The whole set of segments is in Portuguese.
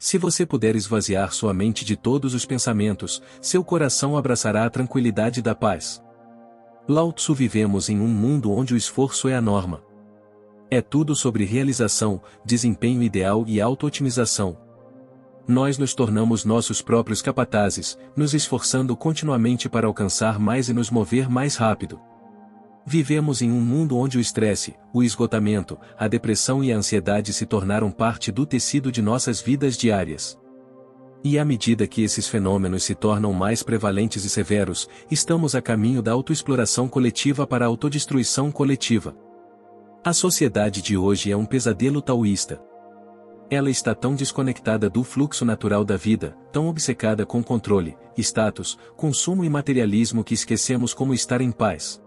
Se você puder esvaziar sua mente de todos os pensamentos, seu coração abraçará a tranquilidade da paz. Lao Tzu. Vivemos em um mundo onde o esforço é a norma. É tudo sobre realização, desempenho ideal e auto-otimização. Nós nos tornamos nossos próprios capatazes, nos esforçando continuamente para alcançar mais e nos mover mais rápido. Vivemos em um mundo onde o estresse, o esgotamento, a depressão e a ansiedade se tornaram parte do tecido de nossas vidas diárias. E à medida que esses fenômenos se tornam mais prevalentes e severos, estamos a caminho da autoexploração coletiva para a autodestruição coletiva. A sociedade de hoje é um pesadelo taoísta. Ela está tão desconectada do fluxo natural da vida, tão obcecada com controle, status, consumo e materialismo que esquecemos como estar em paz.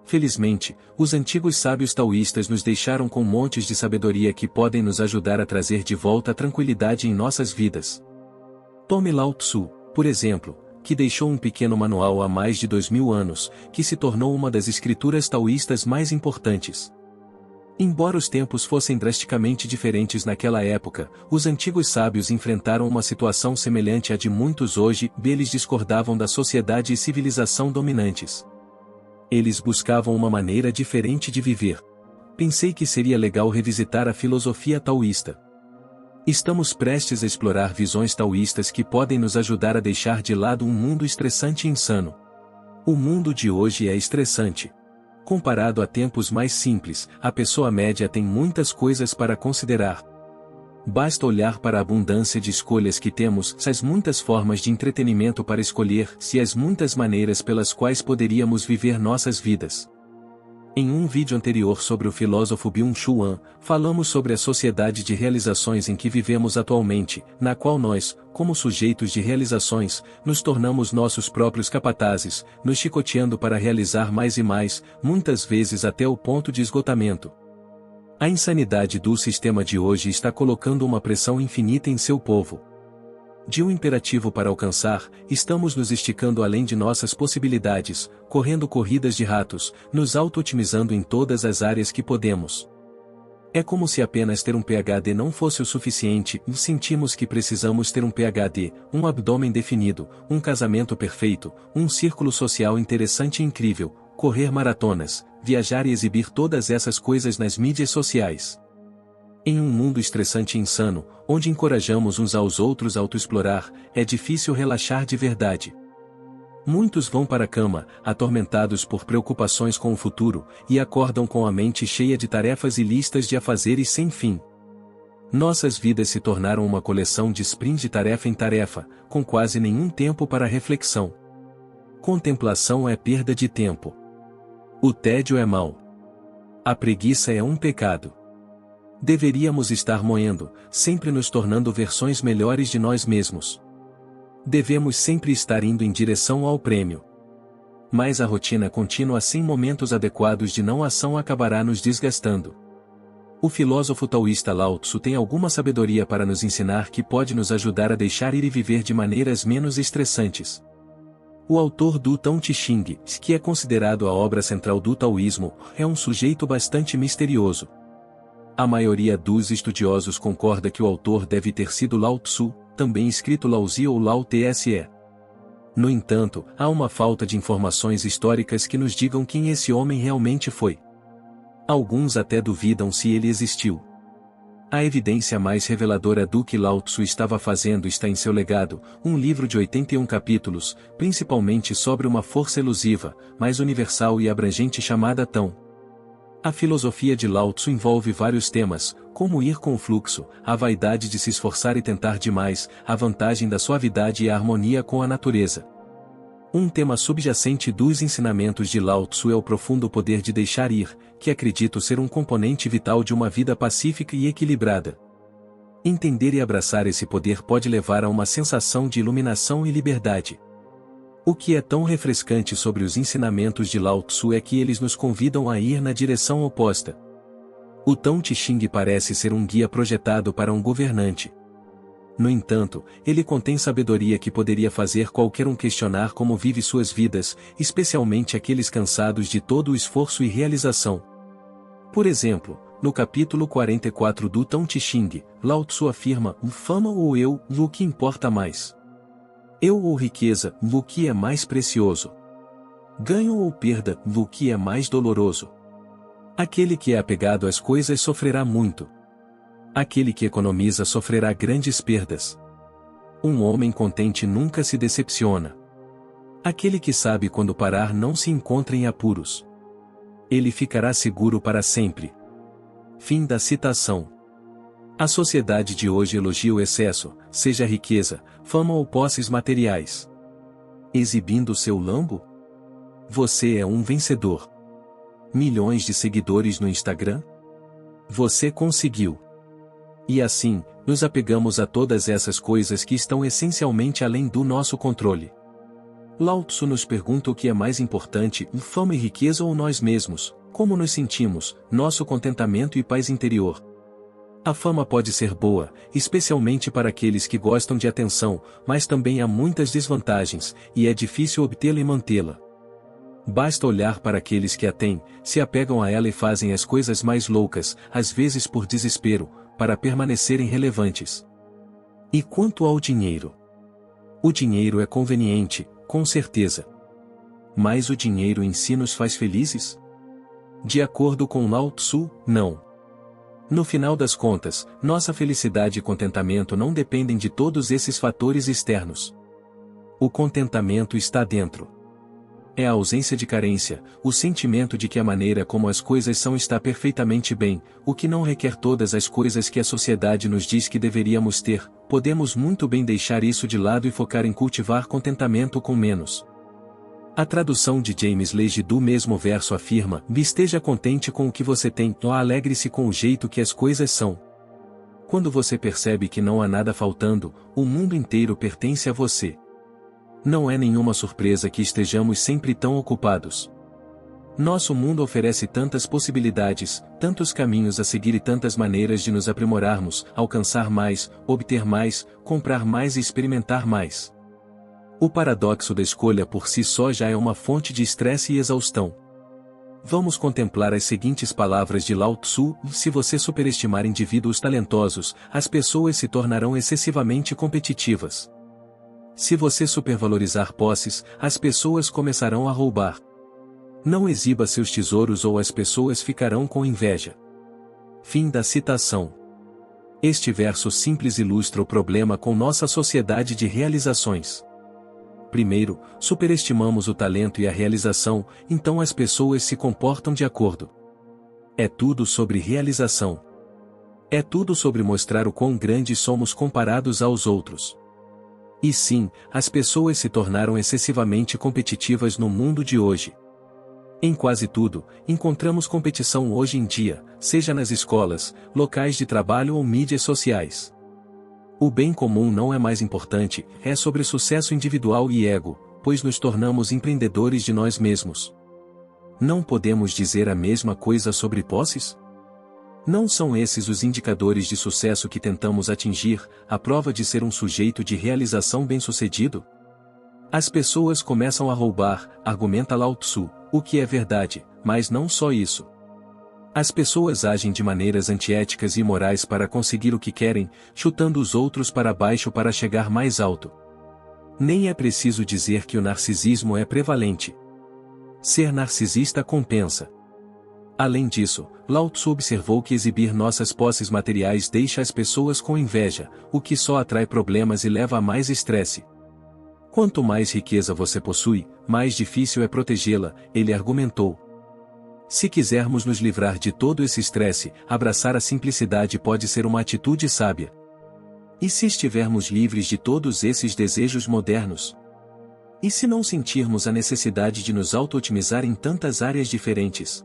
Felizmente, os antigos sábios taoístas nos deixaram com montes de sabedoria que podem nos ajudar a trazer de volta a tranquilidade em nossas vidas. Tome Lao Tzu, por exemplo, que deixou um pequeno manual há mais de 2000 anos, que se tornou uma das escrituras taoístas mais importantes. Embora os tempos fossem drasticamente diferentes naquela época, os antigos sábios enfrentaram uma situação semelhante à de muitos hoje. Eles discordavam da sociedade e civilização dominantes. Eles buscavam uma maneira diferente de viver. Pensei que seria legal revisitar a filosofia taoísta. Estamos prestes a explorar visões taoístas que podem nos ajudar a deixar de lado um mundo estressante e insano. O mundo de hoje é estressante. Comparado a tempos mais simples, a pessoa média tem muitas coisas para considerar. Basta olhar para a abundância de escolhas que temos, as muitas formas de entretenimento para escolher, e as muitas maneiras pelas quais poderíamos viver nossas vidas. Em um vídeo anterior sobre o filósofo Byung-Chul Han, falamos sobre a sociedade de realizações em que vivemos atualmente, na qual nós, como sujeitos de realizações, nos tornamos nossos próprios capatazes, nos chicoteando para realizar mais e mais, muitas vezes até o ponto de esgotamento. A insanidade do sistema de hoje está colocando uma pressão infinita em seu povo. De um imperativo para alcançar, estamos nos esticando além de nossas possibilidades, correndo corridas de ratos, nos auto-otimizando em todas as áreas que podemos. É como se apenas ter um PhD não fosse o suficiente, e sentimos que precisamos ter um PhD, um abdômen definido, um casamento perfeito, um círculo social interessante e incrível, correr maratonas, viajar e exibir todas essas coisas nas mídias sociais. Em um mundo estressante e insano, onde encorajamos uns aos outros a autoexplorar, é difícil relaxar de verdade. Muitos vão para a cama, atormentados por preocupações com o futuro, e acordam com a mente cheia de tarefas e listas de afazeres sem fim. Nossas vidas se tornaram uma coleção de sprints de tarefa em tarefa, com quase nenhum tempo para reflexão. Contemplação é perda de tempo. O tédio é mau. A preguiça é um pecado. Deveríamos estar moendo, sempre nos tornando versões melhores de nós mesmos. Devemos sempre estar indo em direção ao prêmio. Mas a rotina contínua sem momentos adequados de não ação acabará nos desgastando. O filósofo taoísta Lao Tzu tem alguma sabedoria para nos ensinar que pode nos ajudar a deixar ir e viver de maneiras menos estressantes. O autor do Tao Te Ching, que é considerado a obra central do taoísmo, é um sujeito bastante misterioso. A maioria dos estudiosos concorda que o autor deve ter sido Lao Tzu, também escrito Laozi ou Lao Tse. No entanto, há uma falta de informações históricas que nos digam quem esse homem realmente foi. Alguns até duvidam se ele existiu. A evidência mais reveladora do que Lao Tzu estava fazendo está em seu legado, um livro de 81 capítulos, principalmente sobre uma força elusiva, mais universal e abrangente chamada Tão. A filosofia de Lao Tzu envolve vários temas, como ir com o fluxo, a vaidade de se esforçar e tentar demais, a vantagem da suavidade e a harmonia com a natureza. Um tema subjacente dos ensinamentos de Lao Tzu é o profundo poder de deixar ir, que acredito ser um componente vital de uma vida pacífica e equilibrada. Entender e abraçar esse poder pode levar a uma sensação de iluminação e liberdade. O que é tão refrescante sobre os ensinamentos de Lao Tzu é que eles nos convidam a ir na direção oposta. O Tao Te Ching parece ser um guia projetado para um governante. No entanto, ele contém sabedoria que poderia fazer qualquer um questionar como vive suas vidas, especialmente aqueles cansados de todo o esforço e realização. Por exemplo, No capítulo 44 do Tao Te Ching, Lao Tzu afirma: fama ou eu, o que importa mais? Eu ou riqueza, o que é mais precioso? Ganho ou perda, o que é mais doloroso? Aquele que é apegado às coisas sofrerá muito. Aquele que economiza sofrerá grandes perdas. Um homem contente nunca se decepciona. Aquele que sabe quando parar não se encontra em apuros. Ele ficará seguro para sempre. Fim da citação. A sociedade de hoje elogia o excesso, seja riqueza, fama ou posses materiais. Exibindo seu lambo? Você é um vencedor. Milhões de seguidores no Instagram? Você conseguiu. E assim, nos apegamos a todas essas coisas que estão essencialmente além do nosso controle. Lao Tzu nos pergunta o que é mais importante, fama e riqueza ou nós mesmos, como nos sentimos, nosso contentamento e paz interior. A fama pode ser boa, especialmente para aqueles que gostam de atenção, mas também há muitas desvantagens, e é difícil obtê-la e mantê-la. Basta olhar para aqueles que a têm, se apegam a ela e fazem as coisas mais loucas, às vezes por desespero, para permanecerem relevantes. E quanto ao dinheiro? O dinheiro é conveniente, com certeza. Mas o dinheiro em si nos faz felizes? De acordo com Lao Tzu, não. No final das contas, nossa felicidade e contentamento não dependem de todos esses fatores externos. O contentamento está dentro. É a ausência de carência, o sentimento de que a maneira como as coisas são está perfeitamente bem, o que não requer todas as coisas que a sociedade nos diz que deveríamos ter. Podemos muito bem deixar isso de lado e focar em cultivar contentamento com menos. A tradução de James Legge do mesmo verso afirma: esteja contente com o que você tem, ou alegre-se com o jeito que as coisas são. Quando você percebe que não há nada faltando, o mundo inteiro pertence a você. Não é nenhuma surpresa que estejamos sempre tão ocupados. Nosso mundo oferece tantas possibilidades, tantos caminhos a seguir e tantas maneiras de nos aprimorarmos, alcançar mais, obter mais, comprar mais e experimentar mais. O paradoxo da escolha por si só já é uma fonte de estresse e exaustão. Vamos contemplar as seguintes palavras de Lao Tzu: se você superestimar indivíduos talentosos, as pessoas se tornarão excessivamente competitivas. Se você supervalorizar posses, as pessoas começarão a roubar. Não exiba seus tesouros ou as pessoas ficarão com inveja. Fim da citação. Este verso simples ilustra o problema com nossa sociedade de realizações. Primeiro, superestimamos o talento e a realização, então as pessoas se comportam de acordo. É tudo sobre realização. É tudo sobre mostrar o quão grandes somos comparados aos outros. E sim, as pessoas se tornaram excessivamente competitivas no mundo de hoje. Em quase tudo, encontramos competição hoje em dia, seja nas escolas, locais de trabalho ou mídias sociais. O bem comum não é mais importante, é sobre sucesso individual e ego, pois nos tornamos empreendedores de nós mesmos. Não podemos dizer a mesma coisa sobre posses? Não são esses os indicadores de sucesso que tentamos atingir, a prova de ser um sujeito de realização bem-sucedido? As pessoas começam a roubar, argumenta Lao Tzu, o que é verdade, mas não só isso. As pessoas agem de maneiras antiéticas e imorais para conseguir o que querem, chutando os outros para baixo para chegar mais alto. Nem é preciso dizer que o narcisismo é prevalente. Ser narcisista compensa. Além disso, Lao Tzu observou que exibir nossas posses materiais deixa as pessoas com inveja, o que só atrai problemas e leva a mais estresse. Quanto mais riqueza você possui, mais difícil é protegê-la, ele argumentou. Se quisermos nos livrar de todo esse estresse, abraçar a simplicidade pode ser uma atitude sábia. E se estivermos livres de todos esses desejos modernos? E se não sentirmos a necessidade de nos auto-otimizar em tantas áreas diferentes?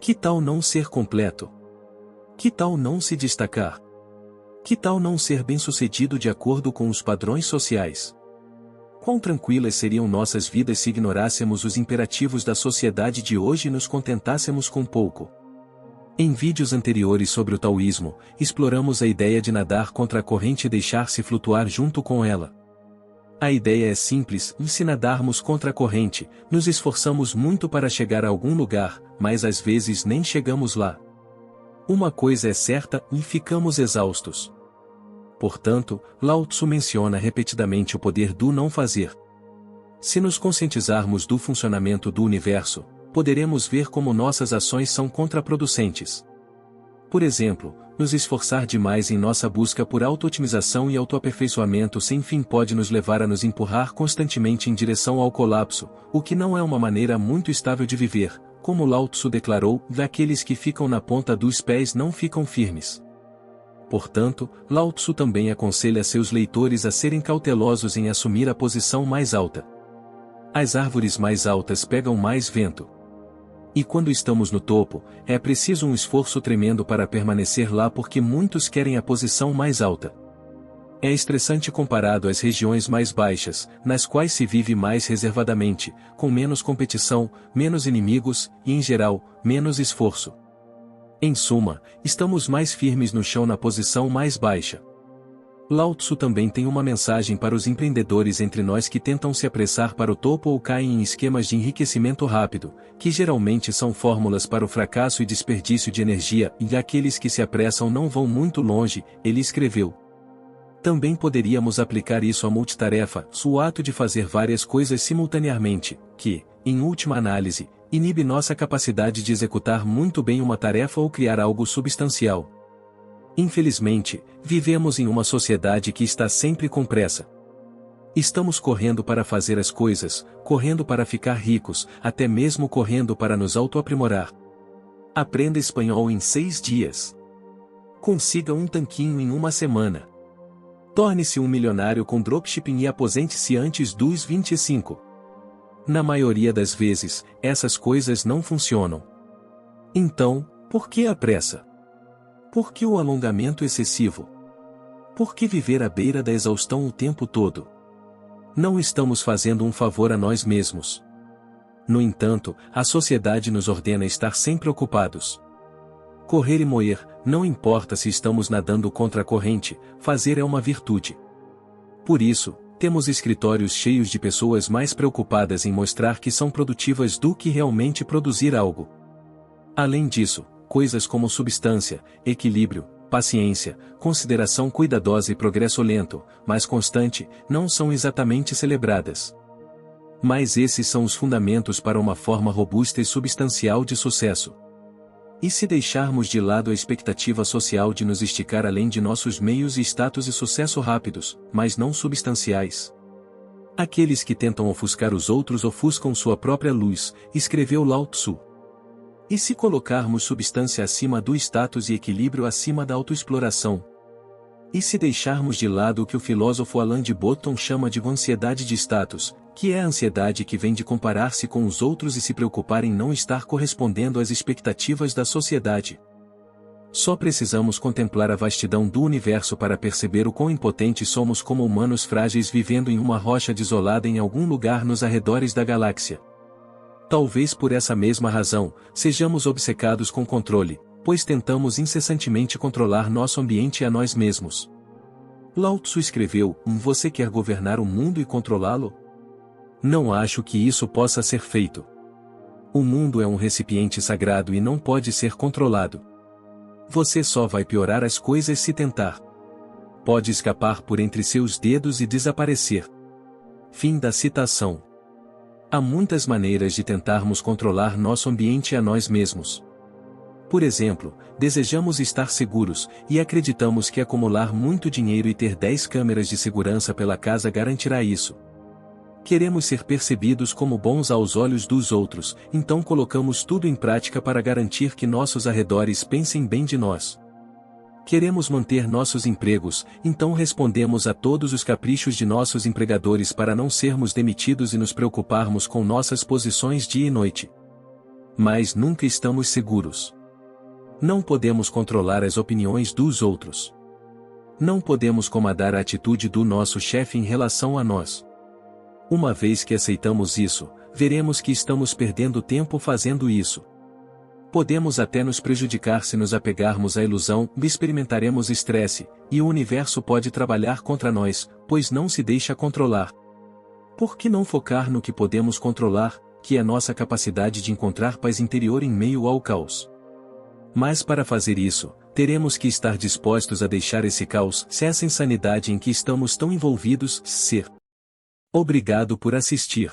Que tal não ser completo? Que tal não se destacar? Que tal não ser bem-sucedido de acordo com os padrões sociais? Quão tranquilas seriam nossas vidas se ignorássemos os imperativos da sociedade de hoje e nos contentássemos com pouco? Em vídeos anteriores sobre o taoísmo, exploramos a ideia de nadar contra a corrente e deixar-se flutuar junto com ela. A ideia é simples: se nadarmos contra a corrente, nos esforçamos muito para chegar a algum lugar, mas às vezes nem chegamos lá. Uma coisa é certa e ficamos exaustos. Portanto, Lao Tzu menciona repetidamente o poder do não fazer. Se nos conscientizarmos do funcionamento do universo, poderemos ver como nossas ações são contraproducentes. Por exemplo, nos esforçar demais em nossa busca por auto-otimização e autoaperfeiçoamento sem fim pode nos levar a nos empurrar constantemente em direção ao colapso, o que não é uma maneira muito estável de viver, como Lao Tzu declarou, daqueles que ficam na ponta dos pés não ficam firmes. Portanto, Lao Tzu também aconselha seus leitores a serem cautelosos em assumir a posição mais alta. As árvores mais altas pegam mais vento. E quando estamos no topo, é preciso um esforço tremendo para permanecer lá porque muitos querem a posição mais alta. É estressante comparado às regiões mais baixas, nas quais se vive mais reservadamente, com menos competição, menos inimigos, e em geral, menos esforço. Em suma, estamos mais firmes no chão na posição mais baixa. Lao Tzu também tem uma mensagem para os empreendedores entre nós que tentam se apressar para o topo ou caem em esquemas de enriquecimento rápido, que geralmente são fórmulas para o fracasso e desperdício de energia, e aqueles que se apressam não vão muito longe, ele escreveu. Também poderíamos aplicar isso à multitarefa, o ato de fazer várias coisas simultaneamente, que, em última análise, inibe nossa capacidade de executar muito bem uma tarefa ou criar algo substancial. Infelizmente, vivemos em uma sociedade que está sempre com pressa. Estamos correndo para fazer as coisas, correndo para ficar ricos, até mesmo correndo para nos autoaprimorar. Aprenda espanhol em 6 dias. Consiga um tanquinho em uma semana. Torne-se um milionário com dropshipping e aposente-se antes dos 25. Na maioria das vezes, essas coisas não funcionam. Então, por que a pressa? Por que o alongamento excessivo? Por que viver à beira da exaustão o tempo todo? Não estamos fazendo um favor a nós mesmos. No entanto, a sociedade nos ordena estar sempre ocupados. Correr e moer, não importa se estamos nadando contra a corrente, fazer é uma virtude. Por isso, temos escritórios cheios de pessoas mais preocupadas em mostrar que são produtivas do que realmente produzir algo. Além disso, coisas como substância, equilíbrio, paciência, consideração cuidadosa e progresso lento, mas constante, não são exatamente celebradas. Mas esses são os fundamentos para uma forma robusta e substancial de sucesso. E se deixarmos de lado a expectativa social de nos esticar além de nossos meios e status e sucesso rápidos, mas não substanciais? Aqueles que tentam ofuscar os outros ofuscam sua própria luz, escreveu Lao Tzu. E se colocarmos substância acima do status e equilíbrio acima da autoexploração? E se deixarmos de lado o que o filósofo Alain de Botton chama de ansiedade de status, que é a ansiedade que vem de comparar-se com os outros e se preocupar em não estar correspondendo às expectativas da sociedade? Só precisamos contemplar a vastidão do universo para perceber o quão impotentes somos como humanos frágeis vivendo em uma rocha desolada em algum lugar nos arredores da galáxia. Talvez por essa mesma razão, sejamos obcecados com controle, pois tentamos incessantemente controlar nosso ambiente e a nós mesmos. Lao Tzu escreveu: Você quer governar o mundo e controlá-lo? Não acho que isso possa ser feito. O mundo é um recipiente sagrado e não pode ser controlado. Você só vai piorar as coisas se tentar. Pode escapar por entre seus dedos e desaparecer. Fim da citação. Há muitas maneiras de tentarmos controlar nosso ambiente e a nós mesmos. Por exemplo, desejamos estar seguros, e acreditamos que acumular muito dinheiro e ter 10 câmeras de segurança pela casa garantirá isso. Queremos ser percebidos como bons aos olhos dos outros, então colocamos tudo em prática para garantir que nossos arredores pensem bem de nós. Queremos manter nossos empregos, então respondemos a todos os caprichos de nossos empregadores para não sermos demitidos e nos preocuparmos com nossas posições dia e noite. Mas nunca estamos seguros. Não podemos controlar as opiniões dos outros. Não podemos comandar a atitude do nosso chefe em relação a nós. Uma vez que aceitamos isso, veremos que estamos perdendo tempo fazendo isso. Podemos até nos prejudicar se nos apegarmos à ilusão, experimentaremos estresse, e o universo pode trabalhar contra nós, pois não se deixa controlar. Por que não focar no que podemos controlar, que é nossa capacidade de encontrar paz interior em meio ao caos? Mas para fazer isso, teremos que estar dispostos a deixar esse caos, se essa insanidade em que estamos tão envolvidos, ser. Obrigado por assistir.